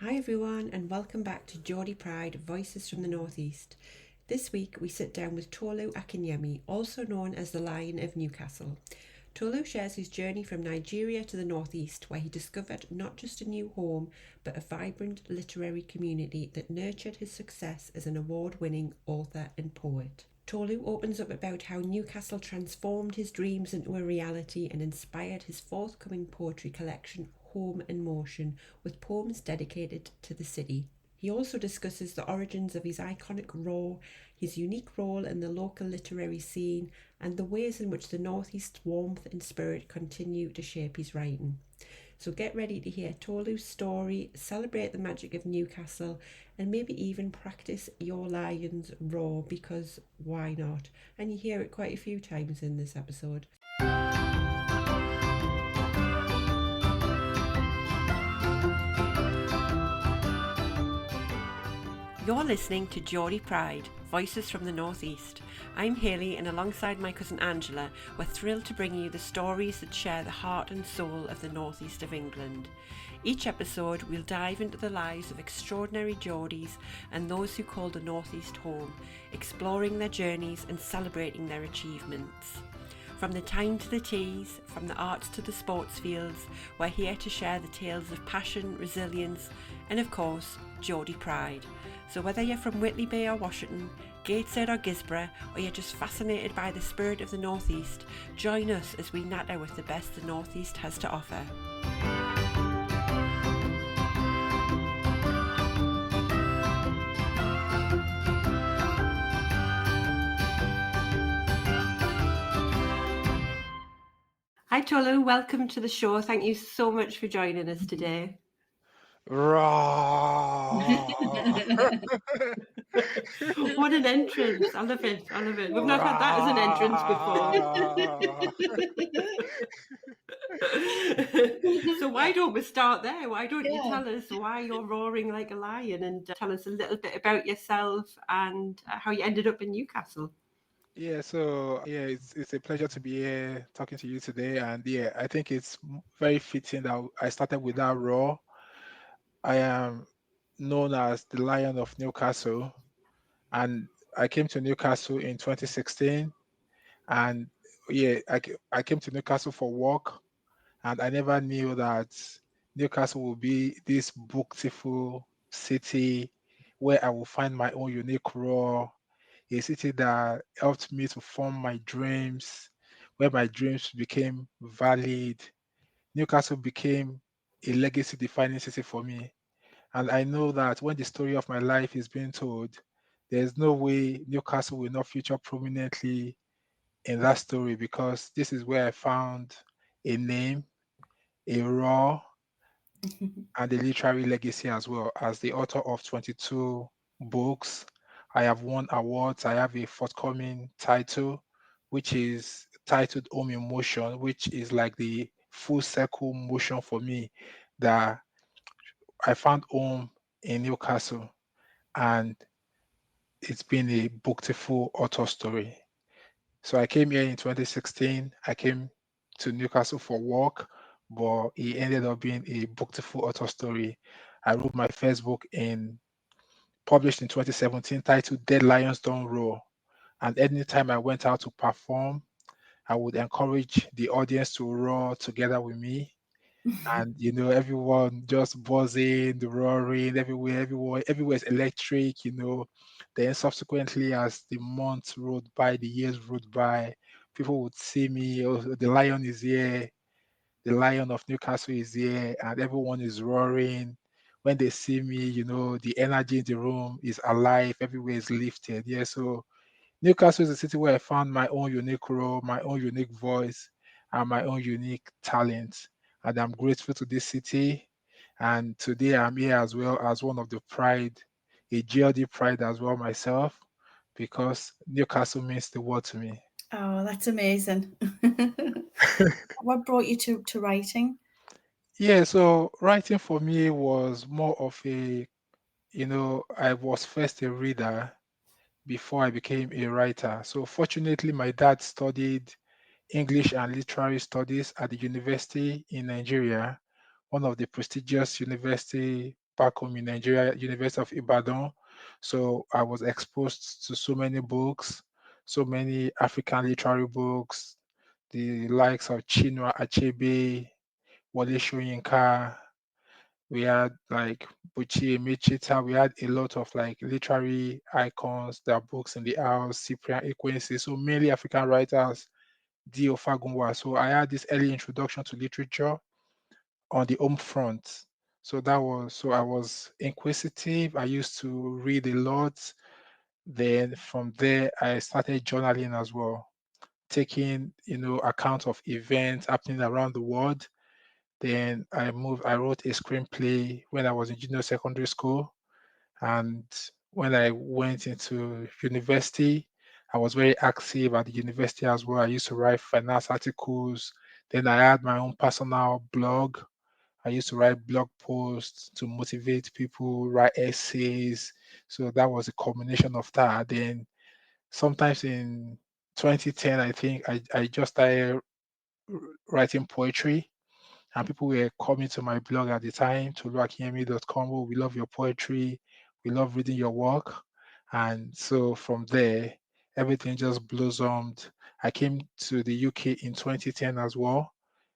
Hi everyone, and welcome back to Geordie Pride Voices from the Northeast. This week we sit down with Tolu Akinyemi, also known as the Lion of Newcastle. Tolu shares his journey from Nigeria to the Northeast, where he discovered not just a new home, but a vibrant literary community that nurtured his success as an award winning author and poet. Tolu opens up about how Newcastle transformed his dreams into a reality and inspired his forthcoming poetry collection, Home and Motion, with poems dedicated to the city. He also discusses the origins of his iconic roar, his unique role in the local literary scene, and the ways in which the Northeast's warmth and spirit continue to shape his writing. So get ready to hear Tolu's story, celebrate the magic of Newcastle, and maybe even practice your lion's roar, because why not? And you hear it quite a few times in this episode. You're listening to Geordie Pride, Voices from the Northeast. I'm Hayley, and alongside my cousin Angela, we're thrilled to bring you the stories that share the heart and soul of the Northeast of England. Each episode, we'll dive into the lives of extraordinary Geordies and those who call the Northeast home, exploring their journeys and celebrating their achievements. From the town to the teas, from the arts to the sports fields, we're here to share the tales of passion, resilience, and of course, Geordie Pride. So whether you're from Whitley Bay or Washington, Gateshead or Gisborough, or you're just fascinated by the spirit of the Northeast, join us as we natter with the best the Northeast has to offer. Hi Tolu, welcome to the show. Thank you so much for joining us today. Raw. What an entrance! I love it. I love it. We've not had that as an entrance before. Raw. So why don't we start there? Why don't you Yeah. tell us why you're roaring like a lion and tell us a little bit about yourself and how you ended up in Newcastle? It's a pleasure to be here talking to you today. And yeah, I think it's very fitting that I started with that raw. I am known as the Lion of Newcastle, and I came to Newcastle in 2016. And I came to Newcastle for work, and I never knew that Newcastle will be this beautiful city where I will find my own unique role, a city that helped me to form my dreams, where my dreams became valid. Newcastle became a legacy defining city for me. And I know that when the story of my life is being told, there's no way Newcastle will not feature prominently in that story, because this is where I found a name, a raw, and a literary legacy as well. As the author of 22 books, I have won awards. I have a forthcoming title, which is titled Home in Motion, which is like the full circle motion for me, that I found home in Newcastle, and it's been a beautiful author story. So I came here in 2016. I came to Newcastle for work, but it ended up being a beautiful author story. I wrote my first book published in 2017, titled Dead Lions Don't Roar. And anytime I went out to perform, I would encourage the audience to roar together with me. And everyone just buzzing, the roaring everywhere, everywhere is electric. Then subsequently, as the months rode by, the years rode by, people would see me. Oh, the lion is here, the Lion of Newcastle is here, and everyone is roaring. When they see me, the energy in the room is alive, everywhere is lifted. Yeah, so Newcastle is a city where I found my own unique role, my own unique voice, and my own unique talent. And I'm grateful to this city. And today I'm here as well as one of the pride, a Geordie pride as well myself, because Newcastle means the world to me. Oh, that's amazing. What brought you to writing? Yeah, so writing for me was more of I was first a reader before I became a writer. So fortunately, my dad studied English and Literary Studies at the university in Nigeria, one of the prestigious university back home in Nigeria, University of Ibadan. So I was exposed to so many books, so many African literary books, the likes of Chinua Achebe, Wole Soyinka. We had like Buchi Emechita. We had a lot of like literary icons. Their books in the house, Cyprian Ekwensi. So mainly African writers, Dio Fagunwa. So I had this early introduction to literature on the home front. So I was inquisitive. I used to read a lot. Then from there, I started journaling as well, taking account of events happening around the world. Then I wrote a screenplay when I was in junior secondary school. And when I went into university, I was very active at the university as well. I used to write finance articles. Then I had my own personal blog. I used to write blog posts to motivate people, write essays. So that was a combination of that. Then sometimes in 2010, I think I just started writing poetry, and people were coming to my blog at the time, toluakinyemi.com. Oh, we love your poetry. We love reading your work. And so from there, everything just blossomed. I came to the UK in 2010 as well,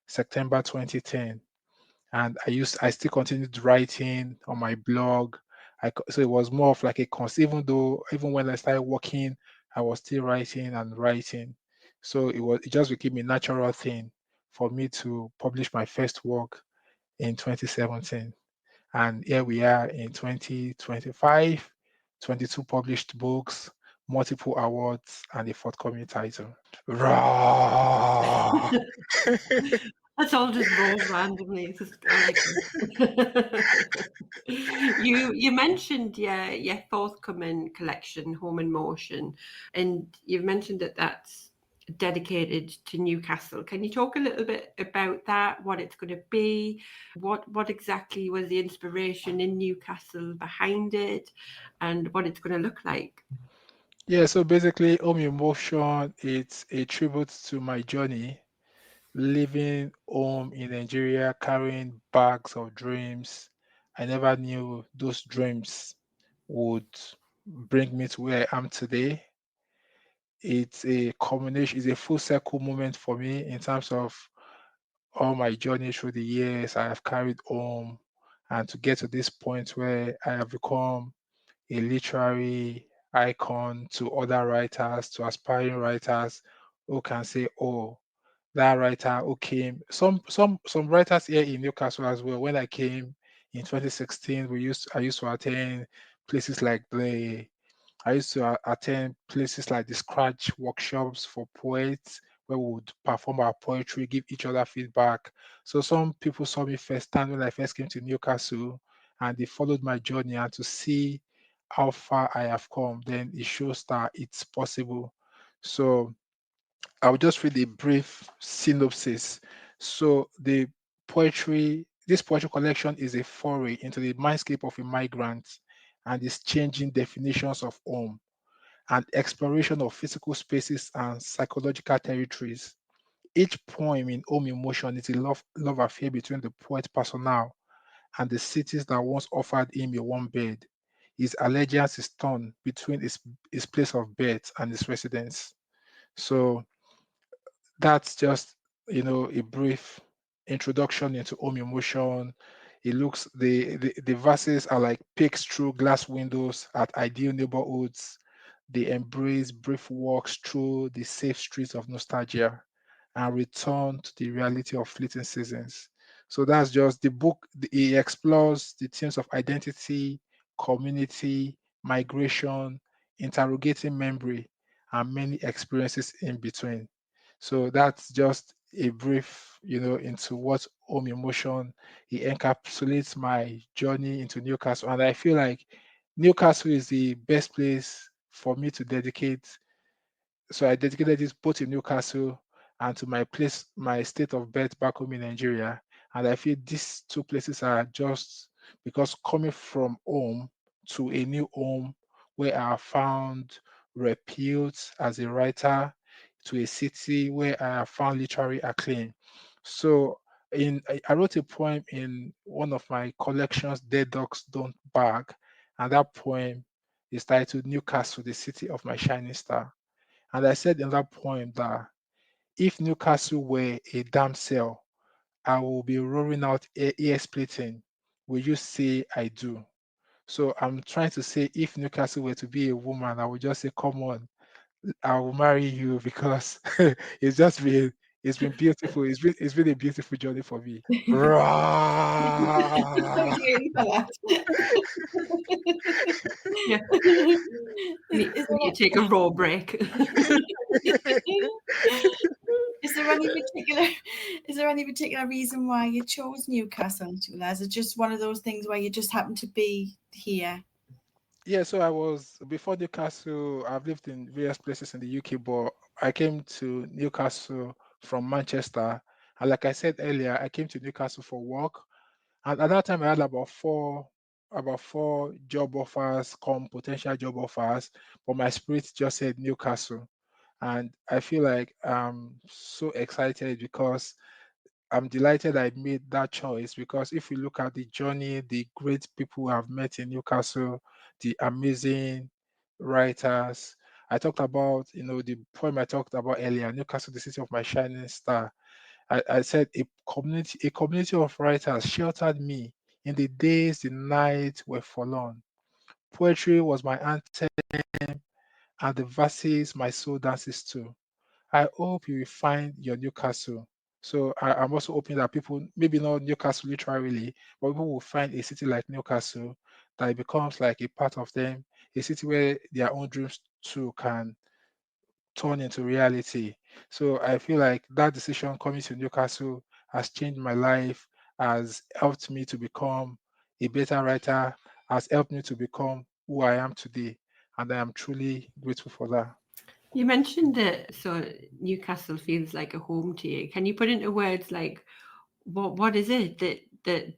September 2010. And I still continued writing on my blog. So it was more of like a even when I started working, I was still writing and writing. So it just became a natural thing for me to publish my first work in 2017. And here we are in 2025, 22 published books, multiple awards, and a forthcoming title. Raw. That's all just rolls randomly. It's just, I like it. You mentioned your forthcoming collection, Home in Motion, and you've mentioned that that's dedicated to Newcastle. Can you talk a little bit about that? What it's going to be? What exactly was the inspiration in Newcastle behind it, and what it's going to look like? Yeah, so basically, Home Emotion, it's a tribute to my journey living home in Nigeria, carrying bags of dreams. I never knew those dreams would bring me to where I am today. It's a combination, it's a full circle moment for me in terms of all my journey through the years I have carried home, and to get to this point where I have become a literary icon to other writers, to aspiring writers who can say, oh, that writer who came. Some writers here in Newcastle as well. When I came in 2016, I used to attend places like the I used to attend places like the Scratch workshops for poets, where we would perform our poetry, give each other feedback. So some people saw me firsthand when I first came to Newcastle, and they followed my journey. And to see how far I have come, then it shows that it's possible. So I'll just read a brief synopsis. So this poetry collection is a foray into the mindscape of a migrant and its changing definitions of home and exploration of physical spaces and psychological territories. Each poem in Home Emotion is a love affair between the poet personnel and the cities that once offered him a warm bed. His allegiance is torn between his place of birth and his residence. So that's just a brief introduction into Home Emotion. It looks the verses are like peeks through glass windows at ideal neighborhoods. They embrace brief walks through the safe streets of nostalgia and return to the reality of fleeting seasons. So that's just the book. It explores the themes of identity, community, migration, interrogating memory, and many experiences in between. So that's just a brief, into what Home Emotion. It encapsulates my journey into Newcastle, and I feel like Newcastle is the best place for me to dedicate. So I dedicated this both in Newcastle and to my state of birth back home in Nigeria. And I feel these two places are just because coming from home to a new home where I have found repute as a writer, to a city where I have found literary acclaim. So I wrote a poem in one of my collections, Dead Dogs Don't Bark, and that poem is titled Newcastle, the city of my shining star. And I said in that poem that if Newcastle were a damsel, I will be roaring out ear splitting. Will you say I do? So I'm trying to say if Newcastle were to be a woman, I would just say, come on, I will marry you because it's just been it's been beautiful. It's been a beautiful journey for me. Rah! Thank you for that. Yeah. Is You take a raw break. is there any particular reason why you chose Newcastle, Tolu? Is it just one of those things where you just happen to be here? Yeah, so I was before Newcastle. I've lived in various places in the UK, but I came to Newcastle from Manchester. And like I said earlier, I came to Newcastle for work. And at that time, I had about four job offers, come potential job offers, but my spirit just said Newcastle. And I feel like I'm so excited because I'm delighted I made that choice because if you look at the journey, the great people I've met in Newcastle, the amazing writers. I talked about, the poem I talked about earlier, Newcastle, the city of my shining star. I said a community of writers sheltered me in the days the nights were forlorn. Poetry was my anthem and the verses my soul dances to. I hope you will find your Newcastle. So I'm also hoping that people, maybe not Newcastle literally, but people will find a city like Newcastle that it becomes like a part of them, a city where their own dreams too can turn into reality. So I feel like that decision coming to Newcastle has changed my life, has helped me to become a better writer, has helped me to become who I am today. And I am truly grateful for that. You mentioned that so Newcastle feels like a home to you. Can you put into words like what is it that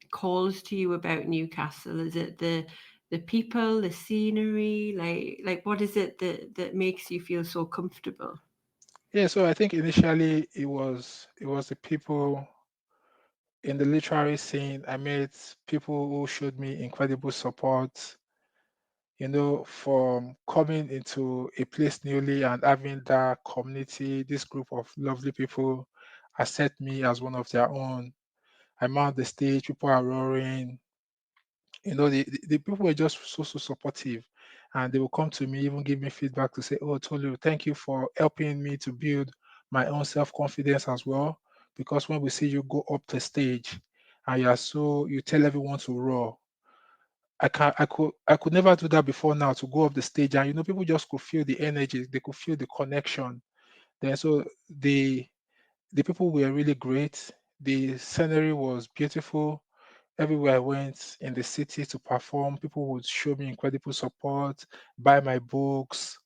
calls to you about Newcastle? Is it the people, the scenery, like what is it that makes you feel so comfortable? Yeah, so I think initially it was the people in the literary scene. I met people who showed me incredible support, from coming into a place newly and having that community, this group of lovely people accept me as one of their own. I'm on the stage, people are roaring, the people were just so supportive, and they will come to me, even give me feedback to say, oh, Tolu, thank you for helping me to build my own self-confidence as well, because when we see you go up the stage and you tell everyone to roar. I could never do that before now, to go up the stage, and people just could feel the energy, they could feel the connection. Then so the people were really great, the scenery was beautiful. Everywhere I went in the city to perform, people would show me incredible support, buy my books.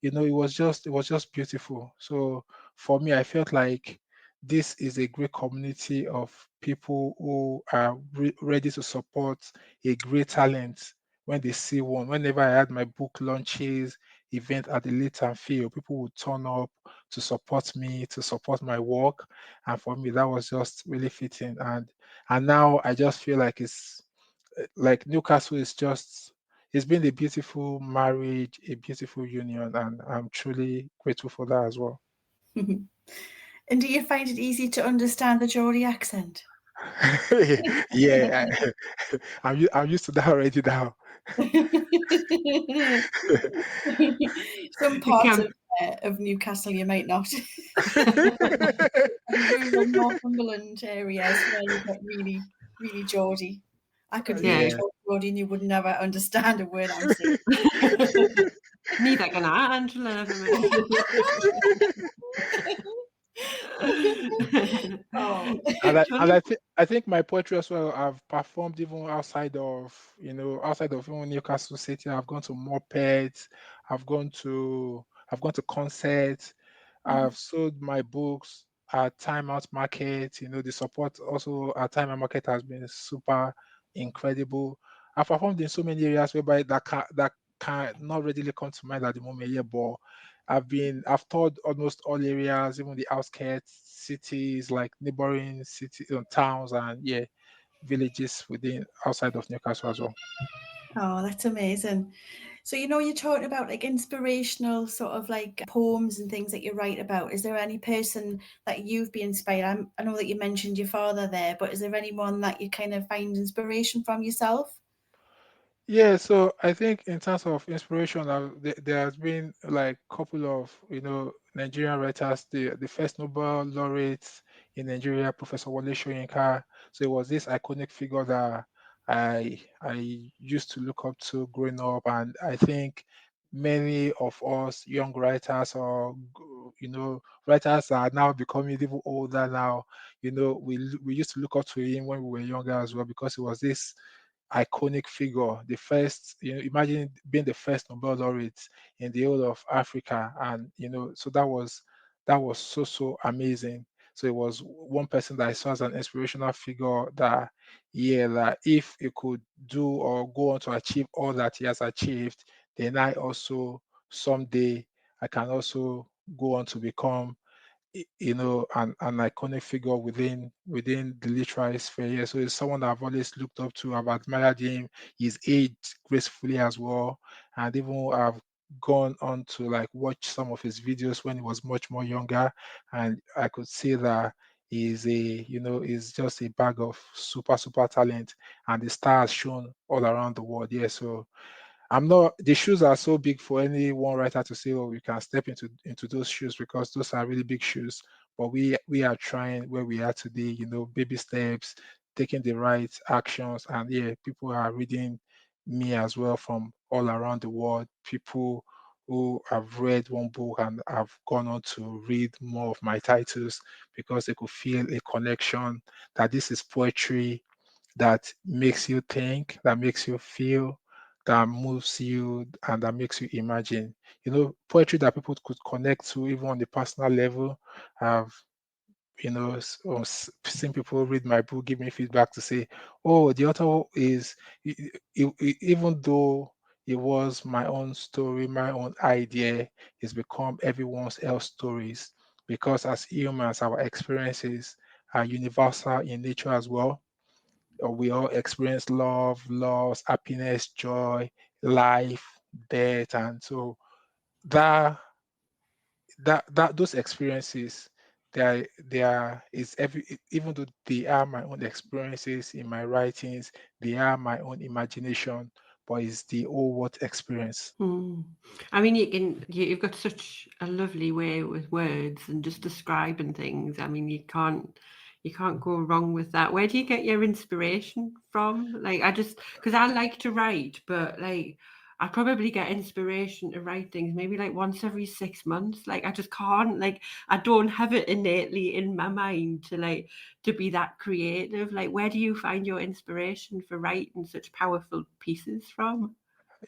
It was just beautiful. So for me, I felt like this is a great community of people who are ready to support a great talent when they see one. Whenever I had my book launches, event at the Leighton Field, people would turn up to support me, to support my work. And for me, that was just really fitting. And now I just feel like it's like Newcastle is just it's been a beautiful marriage, a beautiful union, and I'm truly grateful for that as well. And do you find it easy to understand the Geordie accent? Yeah, I'm used to that already now. Some It parts can of Newcastle you might not. Rural Northumberland areas where you get really, really Geordie. I could really yeah. Yeah. talk Geordie and you would never understand a word I'm saying. Neither can I, Angela, never mind. Oh. And I think my poetry as well. I've performed even outside of even Newcastle City. I've gone to Mopeds. I've gone to concerts. I've sold my books at Time Out Market. The support also at Time Out Market has been super incredible. I've performed in so many areas whereby that can not readily come to mind at the moment. Yeah, but I've toured almost all areas, even the outskirts, cities like neighboring city towns, and yeah, villages within outside of Newcastle as well. Oh, that's amazing. So, you're talking about like inspirational sort of like poems and things that you write about. Is there any person that you've been inspired? I know that you mentioned your father there, but is there anyone that you kind of find inspiration from yourself? Yeah, so I think in terms of inspiration, there has been like couple of Nigerian writers. The first Nobel laureate in Nigeria, Professor Wole Soyinka. So it was this iconic figure that I used to look up to growing up, and I think many of us young writers or writers that are now becoming even older now, we used to look up to him when we were younger as well because it was this iconic figure, the first, imagine being the first Nobel laureate in the whole of Africa. And, so that was so amazing. So it was one person that I saw as an inspirational figure that, yeah, that if he could do or go on to achieve all that he has achieved, then I also someday I can also go on to become an iconic figure within the literary sphere. Yeah, so it's someone that I've always looked up to. I've admired him. He's aged gracefully as well, and even I've gone on to like watch some of his videos when he was much more younger, and I could see that he's just a bag of super talent, and the stars shown all around the world. Yeah, so I'm not. The shoes are so big for any one writer to say, "Oh, you can step into those shoes," because those are really big shoes. But we are trying where we are today. Baby steps, taking the right actions, and yeah, people are reading me as well from all around the world. People who have read one book and have gone on to read more of my titles because they could feel a connection that this is poetry that makes you think, that makes you feel, that moves you, and that makes you imagine. Poetry that people could connect to even on the personal level. I've seen people read my book, give me feedback to say, "Oh, the author is even though it was my own story, my own idea, it's become everyone's else stories because as humans, our experiences are universal in nature as well. We all experience love, loss, happiness, joy, life, death, and so that that those experiences, they are is even though they are my own experiences in my writings, they are my own imagination, but it's the whole world experience. I mean, you've got such a lovely way with words and just describing things. I mean, you can't go wrong with that. Where do you get your inspiration from? Like, because I like to write, but like, I probably get inspiration to write things maybe like once every 6 months. Like, I just can't, like, I don't have it innately in my mind to be that creative. Like, where do you find your inspiration for writing such powerful pieces from?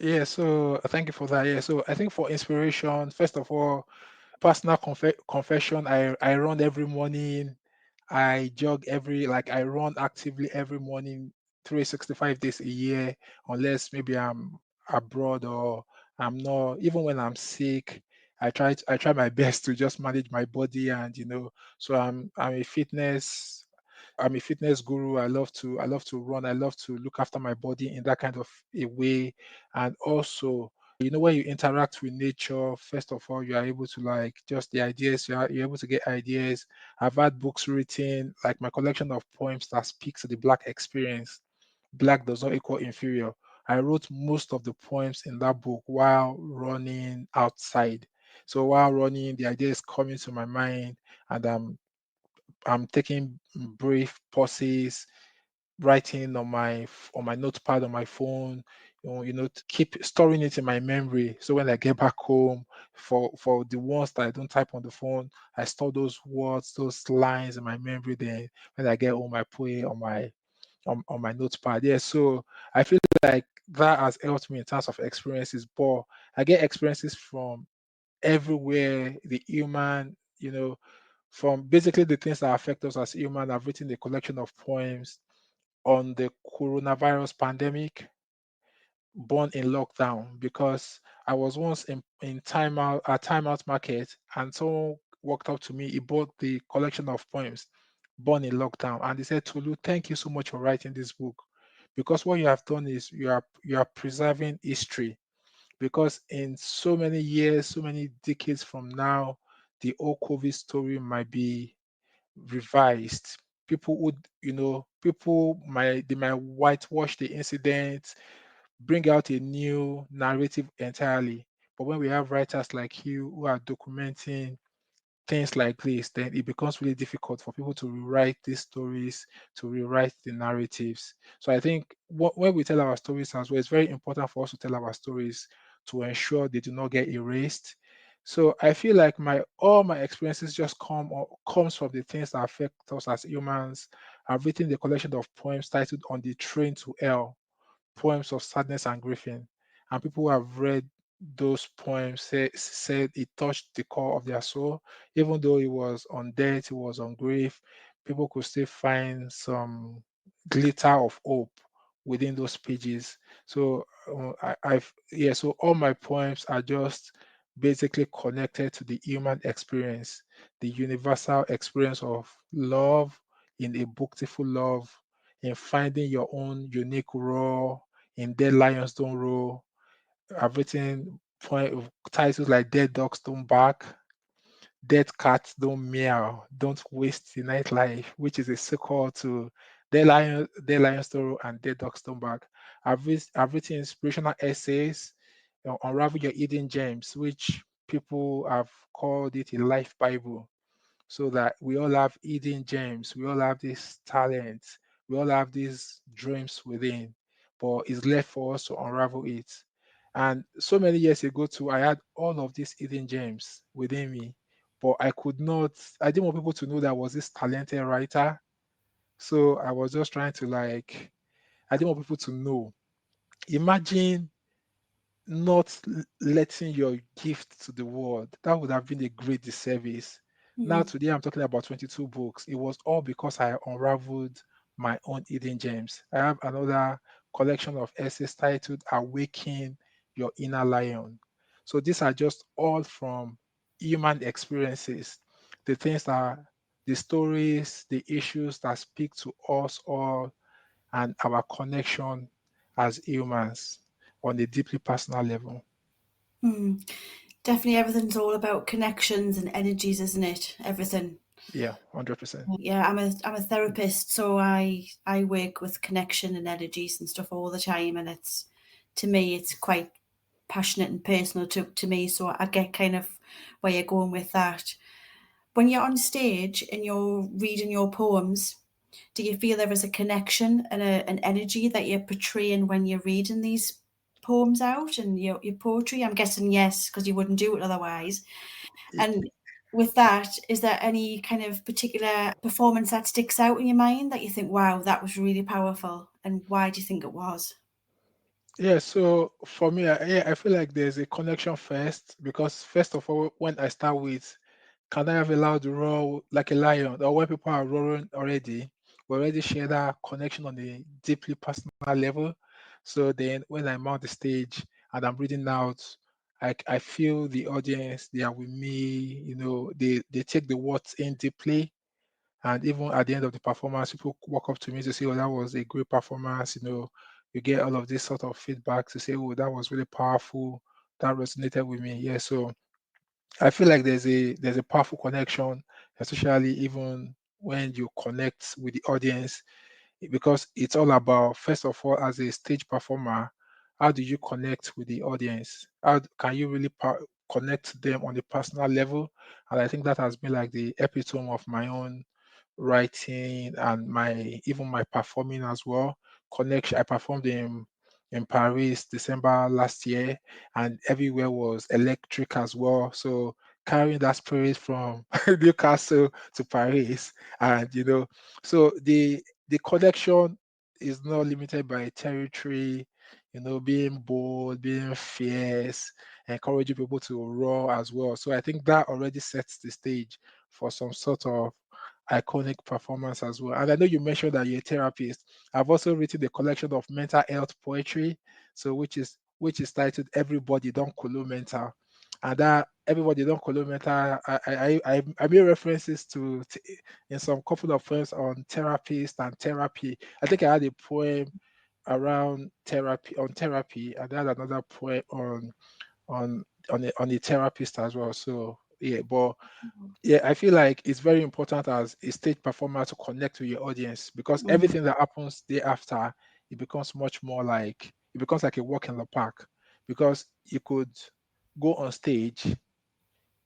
Yeah, so thank you for that. Yeah, so I think for inspiration, first of all, personal confession, I run every morning. I jog I run actively every morning, 365 days a year, unless maybe I'm abroad or I'm not. Even when I'm sick, I try my best to just manage my body, and so I'm a fitness guru. I love to run. I love to look after my body in that kind of a way. And also, when you interact with nature, first of all, you are able to like just the ideas, you're able to get ideas. I've had books written, like my collection of poems that speaks to the Black experience. Black does not equal inferior. I wrote most of the poems in that book while running outside. So while running, the idea is coming to my mind, and I'm taking brief pauses, writing on my notepad on my phone, to keep storing it in my memory. So when I get back home, for the ones that I don't type on the phone, I store those words, those lines in my memory. Then when I get home, I put it on my notepad. Yeah, so I feel like that has helped me in terms of experiences. But I get experiences from everywhere, the human, from basically the things that affect us as human. I've written a collection of poems on the coronavirus pandemic, born in lockdown, because I was once in timeout a timeout market, and someone walked up to me. He bought the collection of poems born in lockdown, and he said, Tolu, thank you so much for writing this book, because what you have done is you are preserving history, because in so many years, so many decades from now, the old COVID story might be revised. People would, people might whitewash the incident, bring out a new narrative entirely. But when we have writers like you who are documenting things like this, then it becomes really difficult for people to rewrite these stories, to rewrite the narratives. So I think when we tell our stories as well, it's very important for us to tell our stories to ensure they do not get erased. So I feel like my all my experiences just comes from the things that affect us as humans. I've written the collection of poems titled "On the Train to Hell," poems of sadness and grieving. And people who have read those poems said it touched the core of their soul. Even though it was on death, it was on grief, people could still find some glitter of hope within those pages. So so all my poems are just basically connected to the human experience, the universal experience of love, in a booktiful love, in finding your own unique role in Dead Lions Don't Roll. I've written titles like Dead Dogs Don't Bark, Dead Cats Don't Meow, Don't Waste the Nightlife, which is a sequel to Dead Lions Don't Roll and Dead Dogs Don't Bark. I've written inspirational essays, Unravel Your Hidden Gems, which people have called it a life Bible, so that we all have hidden gems, we all have these talents, we all have these dreams within, but it's left for us to unravel it. And so many years ago, too, I had all of these hidden gems within me, but I didn't want people to know that I was this talented writer. So I was just trying to I didn't want people to know. Imagine not letting your gift to the world. That would have been a great disservice. Now, Mm. today, I'm talking about 22 books. It was all because I unraveled my own hidden gems. I have another collection of essays titled Awaken Your Inner Lion. So, these are just all from human experiences, the things that, the stories, the issues that speak to us all, and our connection as humans on a deeply personal level. Mm. Definitely, everything's all about connections and energies, isn't it? Everything. Yeah, 100%. Yeah, I'm a therapist, so I work with connection and energies and stuff all the time, and it's, to me, it's quite passionate and personal to me. So I get kind of where you're going with that. When you're on stage and you're reading your poems, do you feel there is a connection and an energy that you're portraying when you're reading these poems out and your poetry? I'm guessing yes, because you wouldn't do it otherwise. And with that, is there any kind of particular performance that sticks out in your mind that you think, wow, that was really powerful? And why do you think it was? Yeah, so for me, I feel like there's a connection first, because first of all, when I start with, can I have a loud roar like a lion, or when people are roaring already, we already share that connection on a deeply personal level. So then when I'm on the stage and I'm reading out, I feel the audience, they are with me, they take the words in deeply. And even at the end of the performance, people walk up to me to say, "Oh, that was a great performance." You get all of this sort of feedback to say, "Oh, that was really powerful. That resonated with me." Yeah, so I feel like there's a powerful connection, especially even when you connect with the audience, because it's all about, first of all, as a stage performer, how do you connect with the audience? Can you really connect to them on a personal level? And I think that has been like the epitome of my own writing and my even my performing as well. Connection. I performed in Paris December last year, and everywhere was electric as well. So carrying that spirit from Newcastle to Paris, and so the connection is not limited by territory, being bold, being fierce, encouraging people to roar as well. So I think that already sets the stage for some sort of iconic performance as well. And I know you mentioned that you're a therapist. I've also written a collection of mental health poetry, so which is which is titled Everybody Don't Kolo Mental. And that Everybody Don't Kolo Mental, I made references to in some couple of poems on therapist and therapy. I think I had a poem around therapy, and I had another poem on the therapist as well. So yeah, but yeah, I feel like it's very important as a stage performer to connect with your audience, because everything that happens day after, it becomes much more like, it becomes like a walk in the park, because you could go on stage.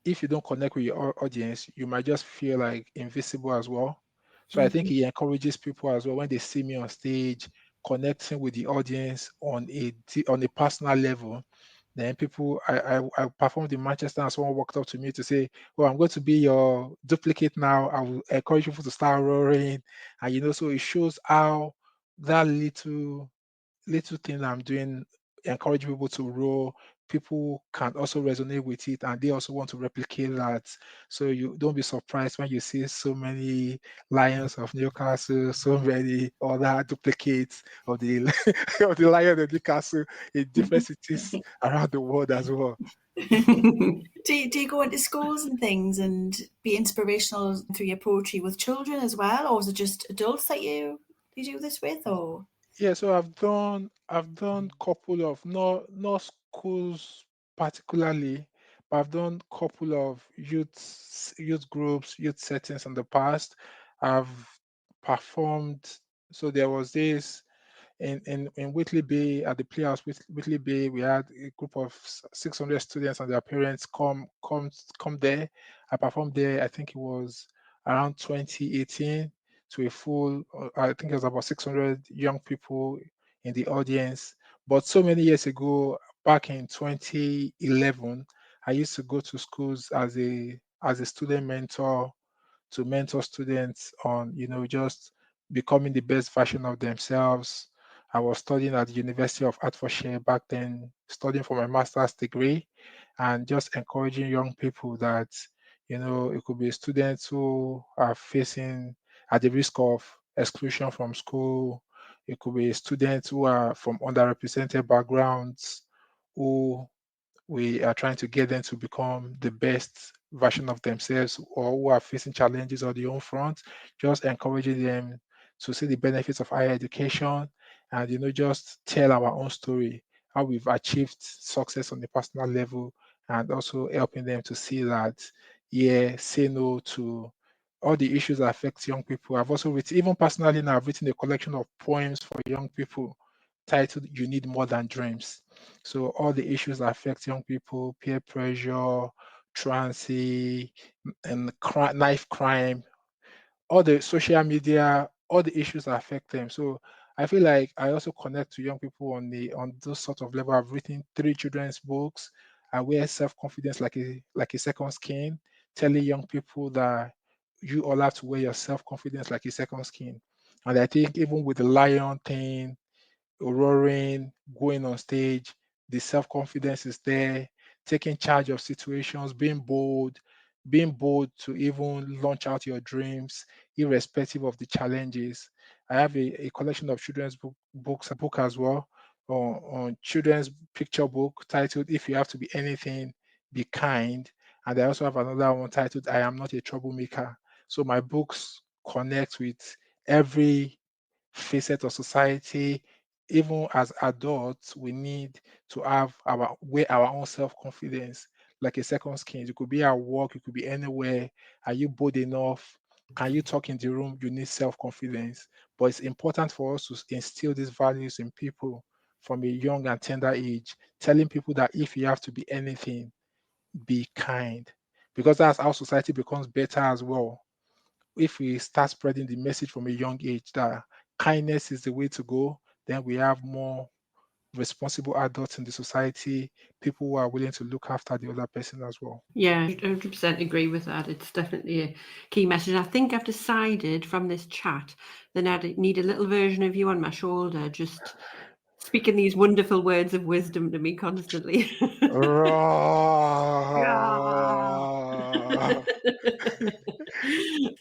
If you don't connect with your audience, you might just feel like invisible as well. So I think he encourages people as well, when they see me on stage, connecting with the audience on a personal level. Then people, I performed in Manchester, and someone walked up to me to say, "Well, I'm going to be your duplicate now. I will encourage people to start roaring," and so it shows how that little thing I'm doing, encourage people to roar. People can also resonate with it, and they also want to replicate that. So you don't be surprised when you see so many Lions of Newcastle, so many other duplicates of the of the Lion of Newcastle in different cities around the world as well. Do you go into schools and things and be inspirational through your poetry with children as well, or is it just adults that you do this with? Or Yeah, so I've done couple of, not schools particularly, but I've done couple of youth groups, youth settings in the past. I've performed. So there was this in Whitley Bay, at the Playhouse Whitley Bay. We had a group of 600 students and their parents come there. I performed there. I think it was around 2018, to a full. I think it was about 600 young people in the audience. But so many years ago, back in 2011, I used to go to schools as a student mentor, to mentor students on, just becoming the best version of themselves. I was studying at the University of Hertfordshire back then, studying for my master's degree, and just encouraging young people that, it could be students who are facing at the risk of exclusion from school. It could be students who are from underrepresented backgrounds, who we are trying to get them to become the best version of themselves, or who are facing challenges on their own front, just encouraging them to see the benefits of higher education, and just tell our own story, how we've achieved success on the personal level, and also helping them to see that, yeah, say no to all the issues that affect young people. I've also written, even personally now, I've written a collection of poems for young people titled "You Need More Than Dreams." So all the issues that affect young people: peer pressure, truancy, and knife crime, all the social media, all the issues that affect them. So I feel like I also connect to young people on those sort of level. I've written 3 children's books. I wear self-confidence like a second skin, telling young people that you all have to wear your self-confidence like a second skin. And I think even with the lion thing, roaring, going on stage, the self-confidence is there, taking charge of situations, being bold to even launch out your dreams, irrespective of the challenges. I have a collection of children's books as well, on children's picture book titled "If You Have to Be Anything, Be Kind." And I also have another one titled "I Am Not a Troublemaker." So my books connect with every facet of society. Even as adults, we need to have our own self-confidence like a second skin. You could be at work, you could be anywhere. Are you bold enough? Can you talk in the room? You need self-confidence. But it's important for us to instill these values in people from a young and tender age, telling people that if you have to be anything, be kind. Because that's how society becomes better as well. If we start spreading the message from a young age that kindness is the way to go, then we have more responsible adults in the society, people who are willing to look after the other person as well. Yeah, I 100% agree with that. It's definitely a key message. I think I've decided from this chat that I need a little version of you on my shoulder, just speaking these wonderful words of wisdom to me constantly.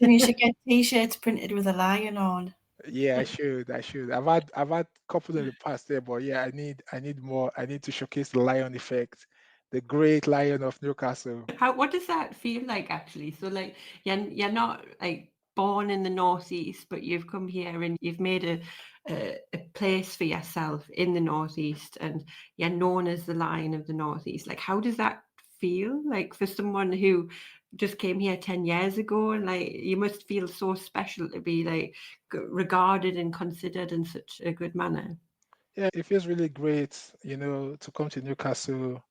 then you should get t-shirts printed with a lion on. Yeah, I should. I should. I've had couple in the past there, but yeah, I need more. I need to showcase the Lion effect, the great Lion of Newcastle. What does that feel like actually? So like you're not like born in the northeast, but you've come here and you've made a place for yourself in the northeast, and you're known as the Lion of the Northeast. Like, how does that feel like for someone who just came here 10 years ago? And like, you must feel so special to be like regarded and considered in such a good manner. Yeah, it feels really great, to come to Newcastle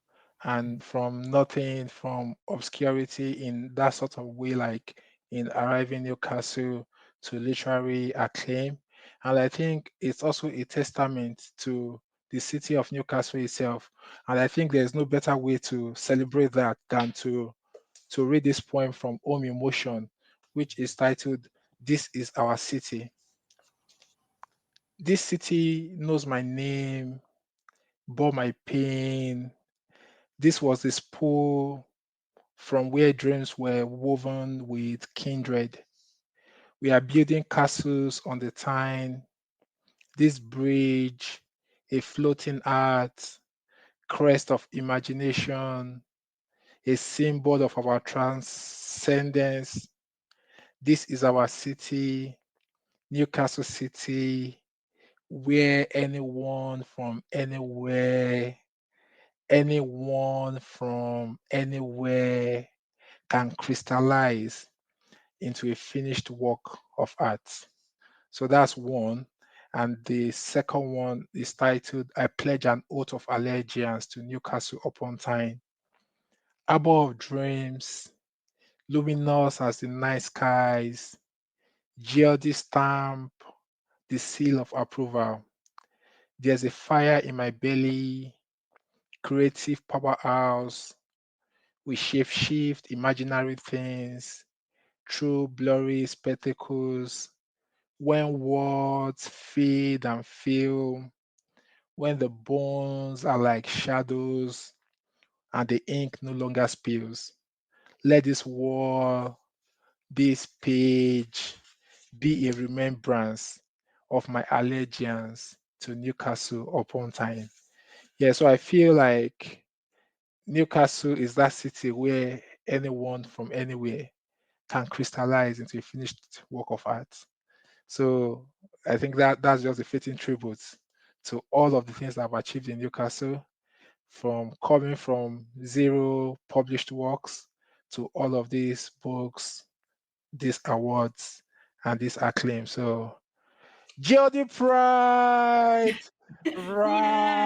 and from nothing, from obscurity in that sort of way, like in arriving Newcastle to literary acclaim. And I think it's also a testament to the city of Newcastle itself. And I think there's no better way to celebrate that than to read this poem from Home Emotion, which is titled "This is Our City." This city knows my name, bore my pain. This was the spool from where dreams were woven with kindred. We are building castles on the Tyne. This bridge, a floating art, crest of imagination, a symbol of our transcendence. This is our city, Newcastle City, where anyone from anywhere can crystallize into a finished work of art. So that's one. And the second one is titled I Pledge an Oath of Allegiance to Newcastle upon Tyne. Arbor of dreams, luminous as the night skies, Geordie stamp, the seal of approval. There's a fire in my belly, creative powerhouse. We shape shift imaginary things through blurry spectacles. When words fade and fail, when the bones are like shadows and the ink no longer spills. Let this wall, this page be a remembrance of my allegiance to Newcastle upon Tyne. Yeah, so I feel like Newcastle is that city where anyone from anywhere can crystallize into a finished work of art. So I think that's just a fitting tribute to all of the things that I've achieved in Newcastle, from coming from zero published works to all of these books, these awards, and this acclaim. So Geordie Pride, rah!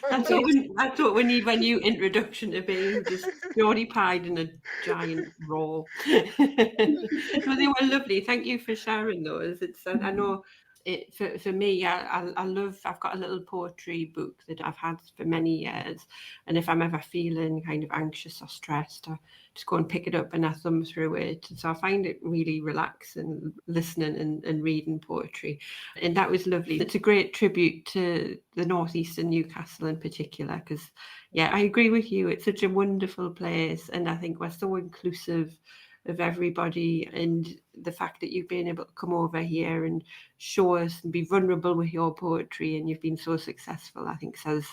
That's what we need my new introduction to be, just Geordie Pride in a giant roar. No, they were lovely. Thank you for sharing those. I know it for me. I love. I've got a little poetry book that I've had for many years, and if I'm ever feeling kind of anxious or stressed, I just go and pick it up and I thumb through it. So I find it really relaxing listening and reading poetry. And that was lovely. It's a great tribute to the northeast and Newcastle in particular, because yeah, I agree with you. It's such a wonderful place, and I think we're so inclusive of everybody. And the fact that you've been able to come over here and show us and be vulnerable with your poetry, and you've been so successful, I think says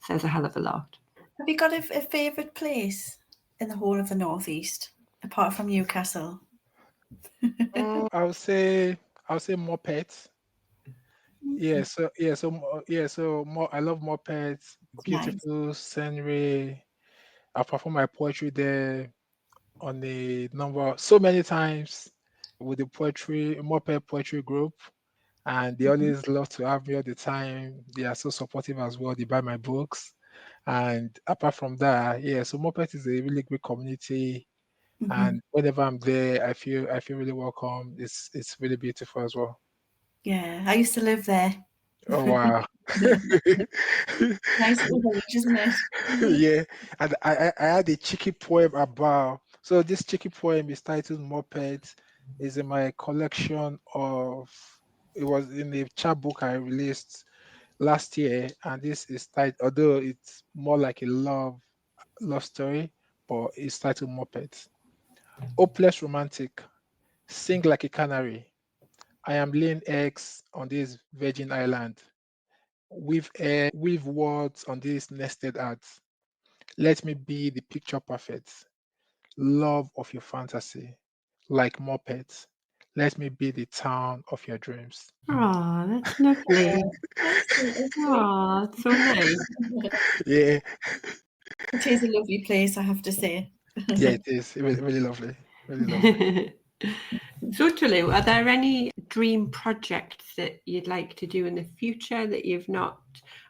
a hell of a lot. Have you got a favourite place in the whole of the northeast apart from Newcastle? I'll say more pets. More. I love more pets. Nice. Beautiful scenery. I perform my poetry there on a number so many times with the Moped Poetry Group, and they always love to have me all the time. They are so supportive as well. They buy my books, and apart from that, so Moped is a really great community, and whenever I'm there, I feel really welcome. It's really beautiful as well. Yeah, I used to live there. Oh wow. Nice little village, isn't it? Yeah, and I had a cheeky poem about. So this cheeky poem is titled Mopeds. Is in my collection of. It was in the chapbook I released last year, and this is titled. Although it's more like a love story, but it's titled Mopeds. Hopeless romantic, sing like a canary. I am laying eggs on this Virgin Island. Weave words on this nested art. Let me be the picture perfect. Love of your fantasy. Like Muppets. Let me be the town of your dreams. Oh, that's lovely. That's beautiful. Oh, so nice. Yeah, It is a lovely place, I have to say. yeah, it is. Really, really lovely. Really lovely. So, Tolu, are there any dream projects that you'd like to do in the future that you've not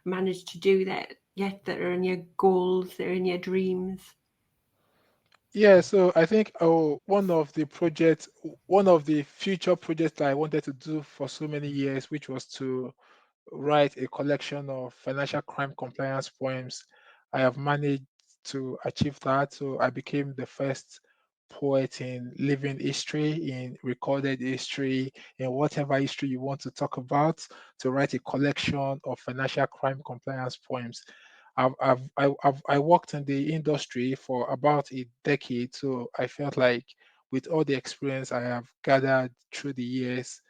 managed to do that yet, that are in your goals, that are in your dreams? Yeah, so I think one of the future projects that I wanted to do for so many years, which was to write a collection of financial crime compliance poems. I have managed to achieve that. So I became the first poet in living history, in recorded history, in whatever history you want to talk about, to write a collection of financial crime compliance poems. I worked in the industry for about a decade, so I felt like with all the experience I have gathered through the years,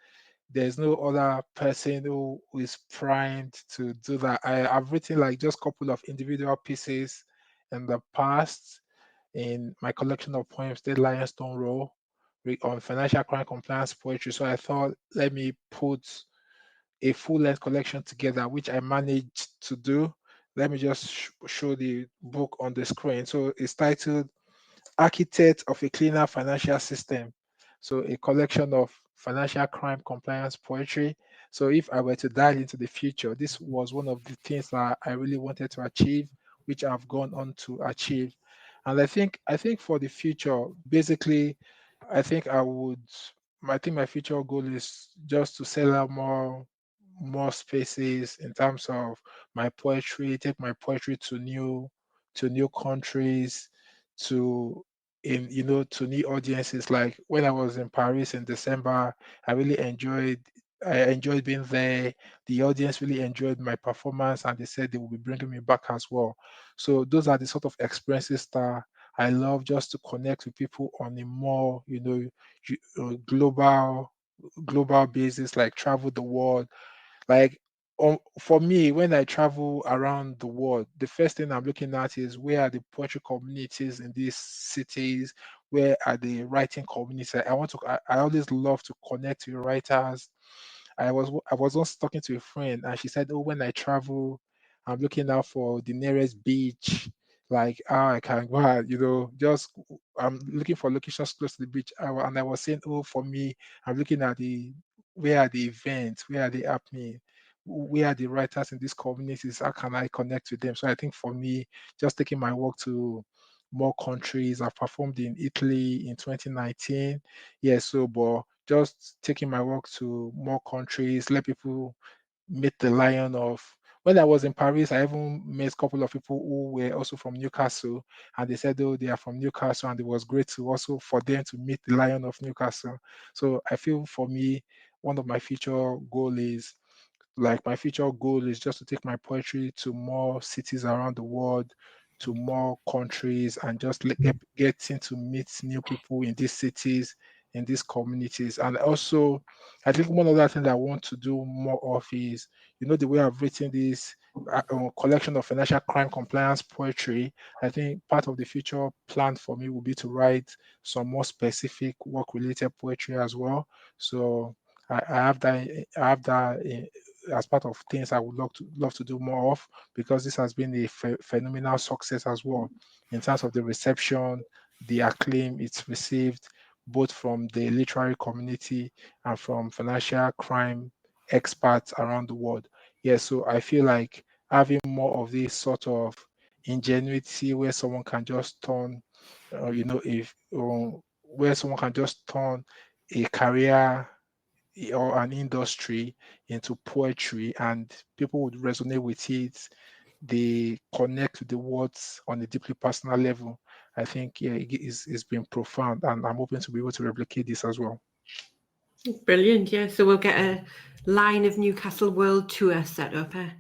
there's no other person who is primed to do that. I've written like just a couple of individual pieces in the past in my collection of poems, The Lionstone Row, on financial crime compliance poetry. So I thought, let me put a full length collection together, which I managed to do. Let me just show the book on the screen. So it's titled Architect of a Cleaner Financial System. So a collection of financial crime compliance poetry. So if I were to dive into the future, this was one of the things that I really wanted to achieve, which I've gone on to achieve. And I think for the future, basically, I think I think my future goal is just to sell out more spaces in terms of my poetry, take my poetry to new countries, to to new audiences. Like when I was in Paris in December, I really enjoyed being there. The audience really enjoyed my performance, and they said they will be bringing me back as well. So those are the sort of experiences that I love, just to connect with people on a more global basis, like travel the world. Like, for me, when I travel around the world, the first thing I'm looking at is where are the poetry communities in these cities? Where are the writing communities? I always love to connect with writers. I was once talking to a friend, and she said, "Oh, when I travel, I'm looking out for the nearest beach, like how I can go out, just I'm looking for locations close to the beach." And I was saying, "Oh, for me, I'm looking at the where are the events, where are they happening, where are the writers in these communities, how can I connect with them?" So I think for me, just taking my work to more countries. I've performed in Italy in 2019. Yeah, so but just taking my work to more countries, let people meet the Lion of. When I was in Paris, I even met a couple of people who were also from Newcastle, and they said, "Oh, they are from Newcastle," and it was great to also for them to meet the Lion of Newcastle. So I feel for me, one of my future goal is my future goal is just to take my poetry to more cities around the world, to more countries, and just getting to meet new people in these cities, in these communities. And also, I think one other thing that I want to do more of is, the way I've written this collection of financial crime compliance poetry. I think part of the future plan for me will be to write some more specific work-related poetry as well. So I have that. As part of things I would love to do more of, because this has been a phenomenal success as well in terms of the reception, the acclaim it's received, both from the literary community and from financial crime experts around the world. Yeah, so I feel like having more of this sort of ingenuity where someone can just turn, if where someone can just turn a career or an industry into poetry, and people would resonate with it. They connect with the words on a deeply personal level. I think, yeah, it's been profound, and I'm hoping to be able to replicate this as well. Brilliant, yeah. So we'll get a Lion of Newcastle World Tour set up. And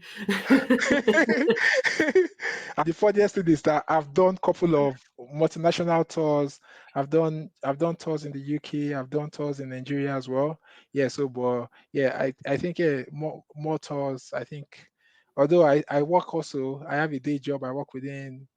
the funniest thing is that I've done a couple of multinational tours. I've done tours in the UK. I've done tours in Nigeria as well. Yeah. So, but yeah, I think more tours. I think, although I work also, I have a day job. I work in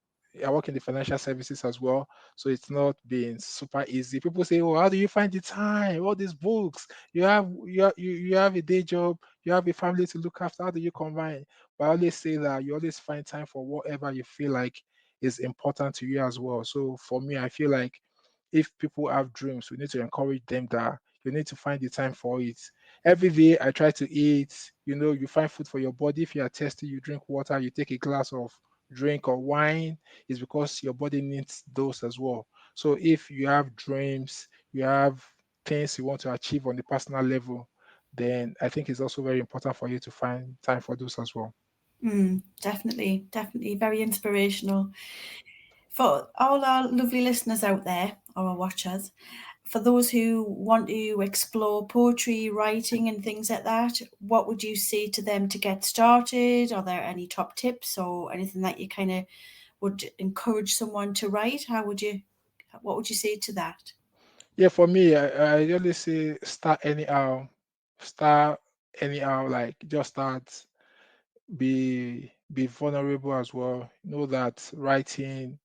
the financial services as well. So it's not been super easy. People say, "Oh, how do you find the time? All these books. You have a day job. You have a family to look after. How do you combine?" But I always say that you always find time for whatever you feel like is important to you as well. So for me, I feel like if people have dreams, we need to encourage them that you need to find the time for it. Every day I try to eat, you find food for your body. If you are thirsty, you drink water, you take a glass of drink or wine, is because your body needs those as well. So if you have dreams, you have things you want to achieve on the personal level, then I think it's also very important for you to find time for those as well. Definitely, definitely very inspirational. For all our lovely listeners out there, or our watchers, for those who want to explore poetry, writing, and things like that, what would you say to them to get started? Are there any top tips or anything that you kind of would encourage someone to write? What would you say to that? Yeah, for me, I always say start anyhow, like just start, be vulnerable as well. Know that writing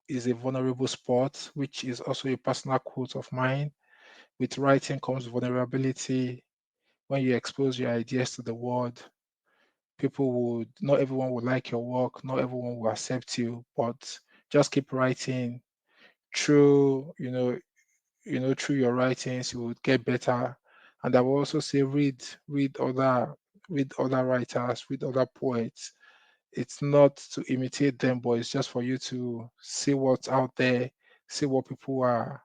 is a vulnerable sport, which is also a personal quote of mine. With writing comes vulnerability. When you expose your ideas to the world, not everyone will like your work, not everyone will accept you, but just keep writing. Through, through your writings, you would get better. And I will also say read other read other writers, read other poets. It's not to imitate them, but it's just for you to see what's out there, see what people are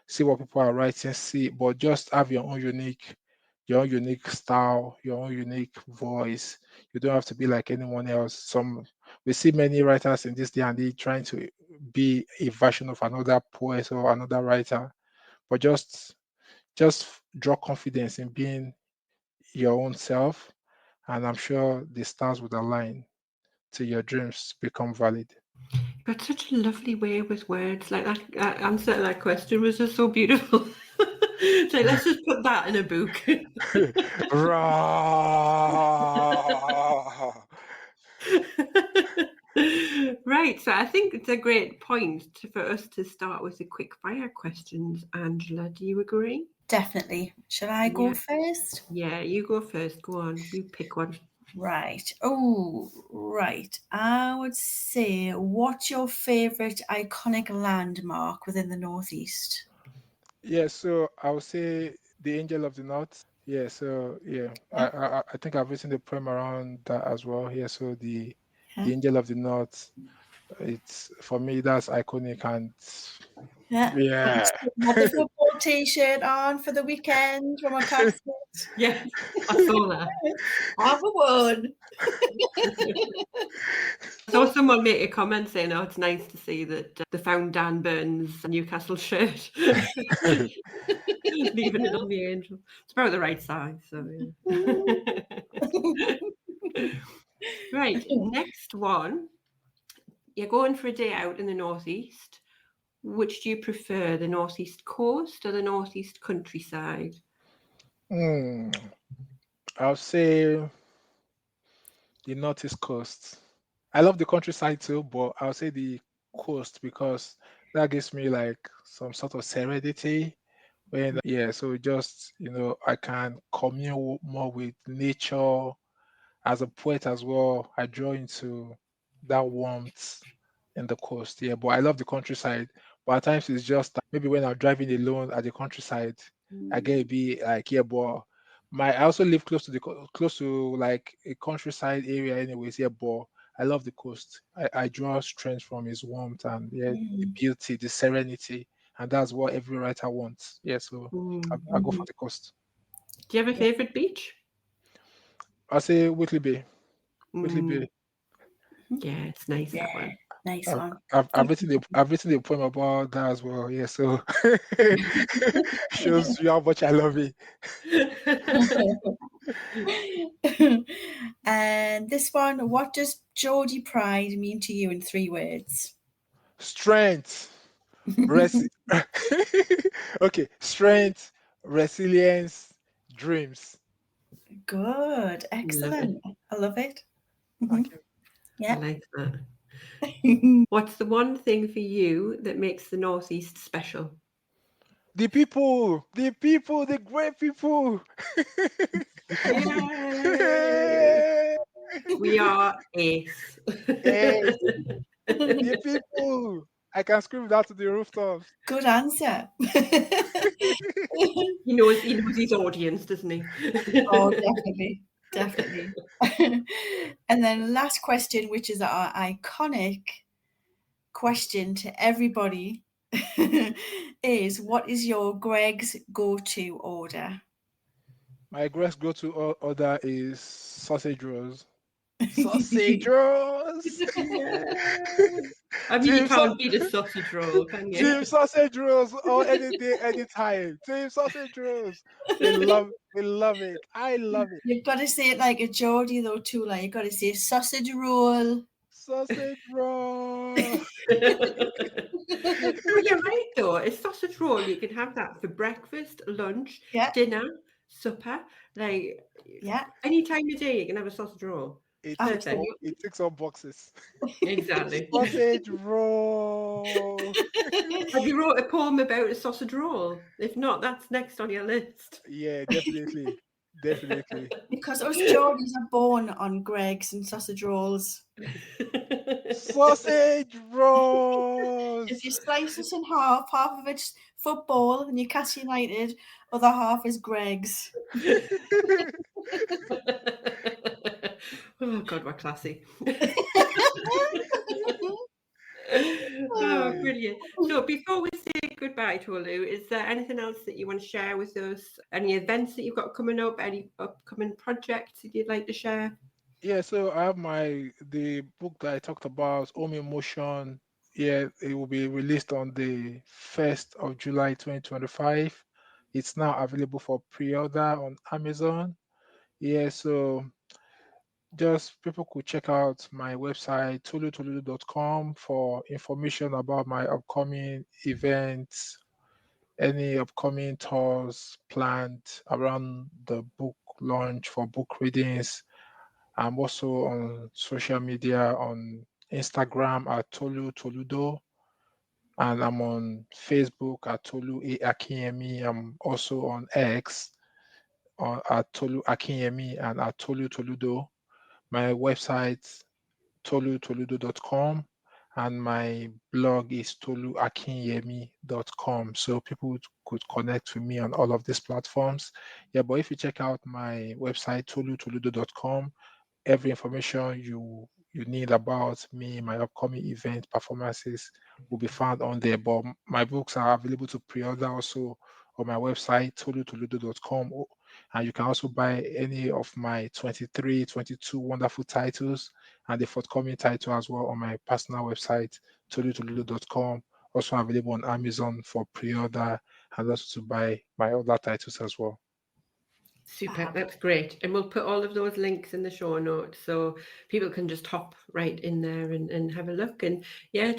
see what people are writing, see, but just have your own unique style, your own unique voice. You don't have to be like anyone else. We see many writers in this day and age trying to be a version of another poet or another writer, but just draw confidence in being your own self, and I'm sure the stars would align to your dreams become valid. Got such a lovely way with words. Like that answer to that question was just so beautiful. So let's just put that in a book. Rah! Right, so I think it's a great point for us to start with the quick fire questions. Angela, do you agree? Definitely. Shall I go Yeah. first? Yeah, you go first. Go on, you pick one. Right. Oh, right. I would say, what's your favourite iconic landmark within the Northeast? Yeah, so I would say the Angel of the North. Yeah, so yeah, Yeah, I think I've written the poem around that as well. Yeah, so yeah, the Angel of the North, it's for me that's iconic, and yeah. yeah. Had the football T-shirt on for the weekend from a classmate. Yeah, I saw that. Have a one. I saw someone make a comment saying, "Oh, it's nice to see that they found Dan Burns' Newcastle shirt, leaving it on the angel. It's about the right size, so yeah." Right, next one. You're going for a day out in the northeast. Which do you prefer, the northeast coast or the northeast countryside? Hmm, I'll say the Northeast Coast. I love the countryside too, but I'll say the coast because that gives me like some sort of serenity. Yeah, so just, I can commune more with nature. As a poet as well, I draw into that warmth in the coast. Yeah, but I love the countryside. But at times it's just that maybe when I'm driving alone at the countryside, I get to be like, yeah, but I also live close to like a countryside area anyways. Yeah, but I love the coast. I draw strength from its warmth and yeah, the beauty, the serenity, and that's what every writer wants. Yeah, so I go for the coast. Do you have a favourite beach? I say Whitley Bay. Whitley Mm, Bay. yeah, it's nice Yeah, that one. Nice one. I've written a poem about that as well. Yeah, so shows you how much I love it. And this one, what does Geordie Pride mean to you in 3 words? Strength, okay, strength, resilience, dreams. Good, excellent. I love it. Thank you. Yeah. I like that. What's the one thing for you that makes the Northeast special? The people, the great people. Yay! We are ace. Hey, the people. I can scream that to the rooftops. Good answer. He knows his audience, doesn't he? Oh, definitely. And then last question, which is our iconic question to everybody, is what is your Greg's go-to order? My go-to order is sausage rolls. Sausage rolls. Yeah. I mean, you can't beat a sausage roll, can you? Team sausage rolls all any day, anytime. Team sausage rolls. We love it. I love it. You've got to say it like a Geordie though too. Like you've got to say sausage roll. Sausage roll. Well, you're right though. A sausage roll, you can have that for breakfast, lunch, dinner, supper. Like, any time of day, you can have a sausage roll. It ticks all boxes. Exactly. Sausage roll. Have you wrote a poem about a sausage roll? If not, that's next on your list. Yeah, definitely. Because us Geordies are born on Greg's and sausage rolls. Sausage rolls. If you slice us in half of it's football and Newcastle United, other half is Greg's. Oh God, we're classy. Oh, brilliant. So before we say goodbye, Tolu, is there anything else that you want to share with us? Any events that you've got coming up? Any upcoming projects that you'd like to share? Yeah, so I have the book that I talked about, Home Emotion. Yeah, it will be released on the 1st of July 2025. It's now available for pre-order on Amazon. Yeah, so just people could check out my website, tolutoludu.com, for information about my upcoming events, any upcoming tours planned around the book launch for book readings. I'm also on social media on Instagram at Tolu Toludo, and I'm on Facebook at Tolu A Akinyemi. I'm also on X at Tolu Akinyemi and at Tolu Toludo. My website, tolutoludo.com, and my blog is toluakinyemi.com. So people could connect with me on all of these platforms. Yeah, but if you check out my website, tolutoludo.com, every information you need about me, my upcoming event performances will be found on there. But my books are available to pre-order also on my website, tolutoludo.com. And you can also buy any of my 23, 22 wonderful titles and the forthcoming title as well on my personal website, tolutoludo.com. Also available on Amazon for pre-order and also to buy my other titles as well. Super, that's great. And we'll put all of those links in the show notes so people can just hop right in there and have a look and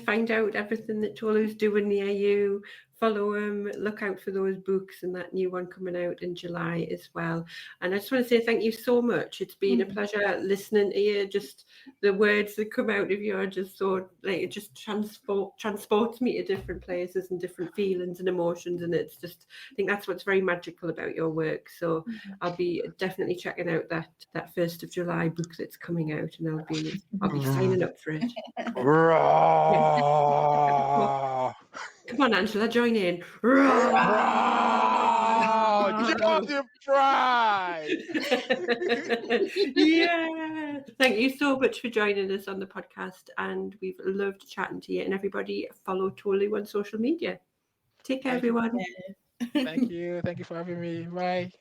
find out everything that Tolu's doing near you. Follow him, look out for those books and that new one coming out in July as well. And I just want to say thank you so much. It's been a pleasure listening to you. Just the words that come out of you are just so, like, it just transports me to different places and different feelings and emotions. And it's just, I think that's what's very magical about your work. So I'll be definitely checking out that 1st of July book that's coming out, and I'll be signing up for it. Come on, Angela, join in. Geordie Pride! Yeah. Thank you so much for joining us on the podcast, and we've loved chatting to you. And everybody follow Tolu on social media. Take care, everyone. Thank you. Thank you for having me. Bye.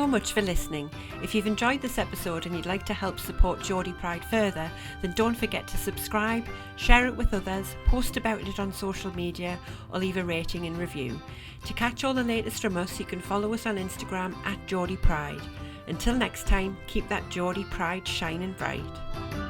so much for listening. If you've enjoyed this episode and you'd like to help support Geordie Pride further, then don't forget to subscribe, share it with others, post about it on social media, or leave a rating and review. To catch all the latest from us, you can follow us on Instagram at Geordie Pride. Until next time, keep that Geordie Pride shining bright.